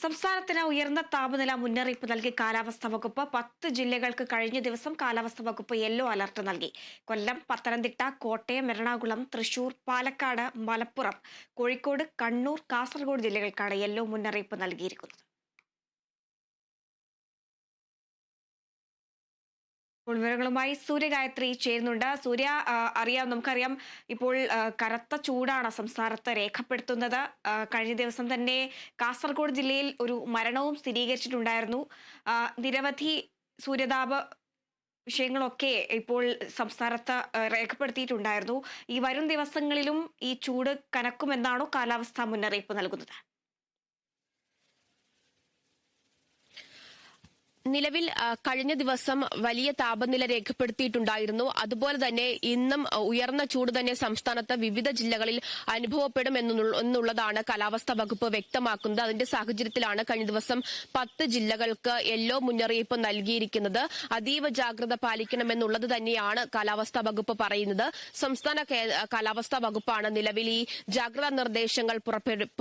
സംസ്ഥാനത്തിന് ഉയർന്ന താപനില മുന്നറിയിപ്പ് നൽകി കാലാവസ്ഥാ വകുപ്പ് 10 ജില്ലകൾക്ക് കഴിഞ്ഞ ദിവസം കാലാവസ്ഥാ വകുപ്പ് യെല്ലോ അലർട്ട് നൽകി. കൊല്ലം, പത്തനംതിട്ട, കോട്ടയം, എറണാകുളം, തൃശൂർ, പാലക്കാട്, മലപ്പുറം, കോഴിക്കോട്, കണ്ണൂർ, കാസർഗോഡ് ജില്ലകൾക്കാണ് യെല്ലോ മുന്നറിയിപ്പ് നൽകിയിരിക്കുന്നത്. വിവരങ്ങളുമായി സൂര്യഗായത്രി ചേരുന്നുണ്ട്. സൂര്യ, നമുക്കറിയാം ഇപ്പോൾ കനത്ത ചൂടാണ് സംസ്ഥാനത്ത് രേഖപ്പെടുത്തുന്നത്. കഴിഞ്ഞ ദിവസം തന്നെ കാസർഗോഡ് ജില്ലയിൽ ഒരു മരണവും സ്ഥിരീകരിച്ചിട്ടുണ്ടായിരുന്നു. നിരവധി സൂര്യതാപ വിഷയങ്ങളൊക്കെ ഇപ്പോൾ സംസ്ഥാനത്ത് രേഖപ്പെടുത്തിയിട്ടുണ്ടായിരുന്നു. ഈ വരും ദിവസങ്ങളിലും ഈ ചൂട് കനക്കുമെന്നാണോ കാലാവസ്ഥാ മുന്നറിയിപ്പ് നൽകുന്നത്? നിലവിൽ കഴിഞ്ഞ ദിവസം വലിയ താപനില രേഖപ്പെടുത്തിയിട്ടുണ്ടായിരുന്നു. അതുപോലെ തന്നെ ഇന്നും ഉയർന്ന ചൂട് തന്നെ സംസ്ഥാനത്ത് വിവിധ ജില്ലകളിൽ അനുഭവപ്പെടും എന്നുള്ളതാണ് കാലാവസ്ഥാ വകുപ്പ് വ്യക്തമാക്കുന്നത്. അതിന്റെ സാഹചര്യത്തിലാണ് കഴിഞ്ഞ ദിവസം 10 ജില്ലകൾക്ക് യെല്ലോ മുന്നറിയിപ്പ് നൽകിയിരിക്കുന്നത്. അതീവ ജാഗ്രത പാലിക്കണമെന്നുള്ളത് തന്നെയാണ് കാലാവസ്ഥാ വകുപ്പ് പറയുന്നത്. സംസ്ഥാന കാലാവസ്ഥാ വകുപ്പാണ് നിലവിൽ ഈ ജാഗ്രതാ നിർദ്ദേശങ്ങൾ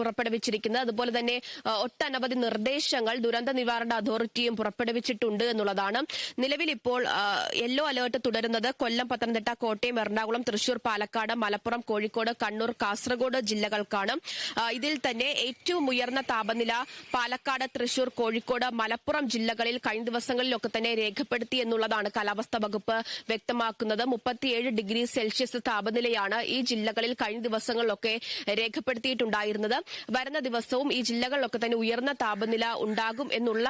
പുറപ്പെടുവിച്ചിരിക്കുന്നത്. അതുപോലെ തന്നെ ഒട്ടനവധി നിർദ്ദേശങ്ങൾ ദുരന്ത നിവാരണ അതോറിറ്റിയും പുറപ്പെടുവിച്ചിട്ടുണ്ട് എന്നുള്ളതാണ്. നിലവിൽ ഇപ്പോൾ യെല്ലോ അലേർട്ട് തുടരുന്നത് കൊല്ലം, പത്തനംതിട്ട, കോട്ടയം, എറണാകുളം, തൃശൂർ, പാലക്കാട്, മലപ്പുറം, കോഴിക്കോട്, കണ്ണൂർ, കാസർഗോഡ് ജില്ലകൾക്കാണ്. ഇതിൽ തന്നെ ഏറ്റവും ഉയർന്ന താപനില പാലക്കാട്, തൃശൂർ, കോഴിക്കോട്, മലപ്പുറം ജില്ലകളിൽ കഴിഞ്ഞ ദിവസങ്ങളിലൊക്കെ തന്നെ രേഖപ്പെടുത്തി എന്നുള്ളതാണ് കാലാവസ്ഥാ വകുപ്പ് വ്യക്തമാക്കുന്നത്. 37 ഡിഗ്രി സെൽഷ്യസ് താപനിലയാണ് ഈ ജില്ലകളിൽ കഴിഞ്ഞ ദിവസങ്ങളിലൊക്കെ രേഖപ്പെടുത്തിയിട്ടുണ്ടായിരുന്നത്. വരുന്ന ദിവസവും ഈ ജില്ലകളിലൊക്കെ തന്നെ ഉയർന്ന താപനില ഉണ്ടാകും എന്നുള്ള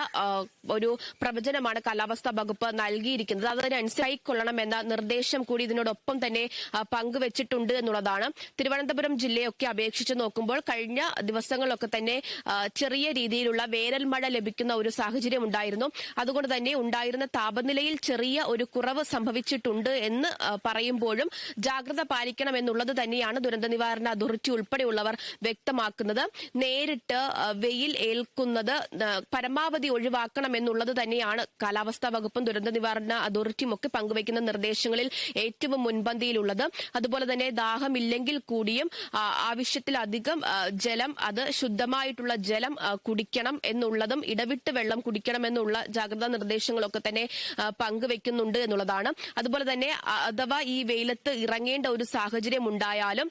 ഒരു പ്രവചനമാണ് കാലാവസ്ഥാ വകുപ്പ് നൽകിയിരിക്കുന്നത്. അതിനനുസരിച്ച് കൊള്ളണമെന്ന നിർദ്ദേശം കൂടി ഇതിനോടൊപ്പം തന്നെ പങ്കുവച്ചിട്ടുണ്ട് എന്നുള്ളതാണ്. തിരുവനന്തപുരം ജില്ലയൊക്കെ അപേക്ഷിച്ച് നോക്കുമ്പോൾ കഴിഞ്ഞ ദിവസങ്ങളിലൊക്കെ തന്നെ ചെറിയ രീതിയിലുള്ള വേനൽ മഴ ലഭിക്കുന്ന ഒരു സാഹചര്യം ഉണ്ടായിരുന്നു. അതുകൊണ്ട് തന്നെ ഉണ്ടായിരുന്ന താപനിലയിൽ ചെറിയ ഒരു കുറവ് സംഭവിച്ചിട്ടുണ്ട് എന്ന് പറയുമ്പോഴും ജാഗ്രത പാലിക്കണം എന്നുള്ളത് തന്നെയാണ് ദുരന്ത നിവാരണ അതോറിറ്റി ഉൾപ്പെടെയുള്ളവർ വ്യക്തമാക്കുന്നത്. നേരിട്ട് വെയിൽ ഏൽക്കുന്നത് പരമാവധി ഒഴിവാക്കണം എന്നുള്ളത് തന്നെയാണ് കാലാവസ്ഥാ വകുപ്പും ദുരന്ത നിവാരണ അതോറിറ്റിയും ഒക്കെ പങ്കുവയ്ക്കുന്ന നിർദ്ദേശങ്ങളിൽ ഏറ്റവും മുൻപന്തിയിലുള്ളത്. അതുപോലെ തന്നെ ദാഹമില്ലെങ്കിൽ കൂടിയും ആവശ്യത്തിലധികം ജലം, അത് ശുദ്ധമായിട്ടുള്ള ജലം കുടിക്കണം എന്നുള്ളതും ഇടവിട്ട് വെള്ളം കുടിക്കണം എന്നുള്ള ജാഗ്രതാ നിർദ്ദേശങ്ങളൊക്കെ തന്നെ പങ്കുവയ്ക്കുന്നുണ്ട് എന്നുള്ളതാണ്. അതുപോലെ തന്നെ അഥവാ ഈ വെയിലത്ത് ഇറങ്ങേണ്ട ഒരു സാഹചര്യം ഉണ്ടായാലും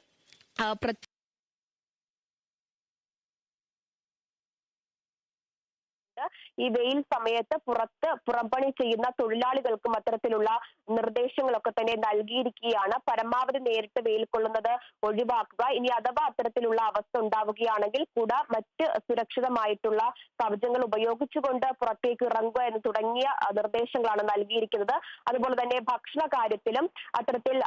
ഈ വെയിൽ സമയത്ത് പുറംപണി ചെയ്യുന്ന തൊഴിലാളികൾക്കും അത്തരത്തിലുള്ള നിർദ്ദേശങ്ങളൊക്കെ തന്നെ നൽകിയിരിക്കുകയാണ്. പരമാവധി നേരിട്ട് വെയിൽ കൊള്ളുന്നത് ഒഴിവാക്കുക. ഇനി അഥവാ അത്തരത്തിലുള്ള അവസ്ഥ ഉണ്ടാവുകയാണെങ്കിൽ കുട, മറ്റ് സുരക്ഷിതമായിട്ടുള്ള കവചങ്ങൾ ഉപയോഗിച്ചുകൊണ്ട് പുറത്തേക്ക് ഇറങ്ങുക എന്ന് തുടങ്ങിയ നിർദ്ദേശങ്ങളാണ് നൽകിയിരിക്കുന്നത്. അതുപോലെ തന്നെ ഭക്ഷണ കാര്യത്തിലും അത്തരത്തിൽ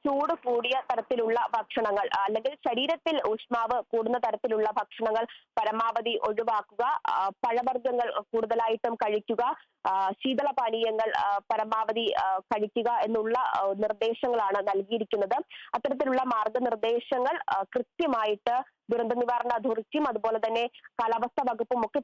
ചൂട് കൂടിയ തരത്തിലുള്ള ഭക്ഷണങ്ങൾ അല്ലെങ്കിൽ ശരീരത്തിൽ ഊഷ്മാവ് കൂടുന്ന തരത്തിലുള്ള ഭക്ഷണങ്ങൾ പരമാവധി ഒഴിവാക്കുക. പഴവർഗ്ഗങ്ങൾ കൂടുതലായിട്ടും കഴിക്കുക. ശീതളപാനീയങ്ങൾ പരമാവധി കഴിക്കുക എന്നുള്ള നിർദ്ദേശങ്ങളാണ് നൽകിയിരിക്കുന്നത്. അത്തരത്തിലുള്ള മാർഗനിർദ്ദേശങ്ങൾ കൃത്യമായിട്ട് ദുരന്ത നിവാരണ അതോറിറ്റിയും അതുപോലെ തന്നെ കാലാവസ്ഥാ വകുപ്പും ഒക്കെ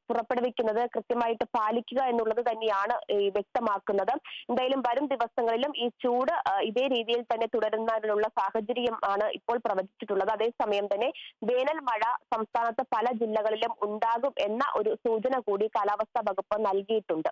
പുറപ്പെടുവിക്കുന്നത് കൃത്യമായിട്ട് പാലിക്കുക എന്നുള്ളത് തന്നെയാണ് വ്യക്തമാക്കുന്നത്. എന്തായാലും വരും ദിവസങ്ങളിലും ഈ ചൂട് ഇതേ രീതിയിൽ തന്നെ തുടരുന്നതിനുള്ള സാഹചര്യം ആണ് ഇപ്പോൾ പ്രവചിച്ചിട്ടുള്ളത്. അതേസമയം തന്നെ വേനൽ മഴ സംസ്ഥാനത്ത് പല ജില്ലകളിലും ഉണ്ടാകും എന്ന ഒരു സൂചന കൂടി കാലാവസ്ഥാ വകുപ്പ് നൽകിയിട്ടുണ്ട്.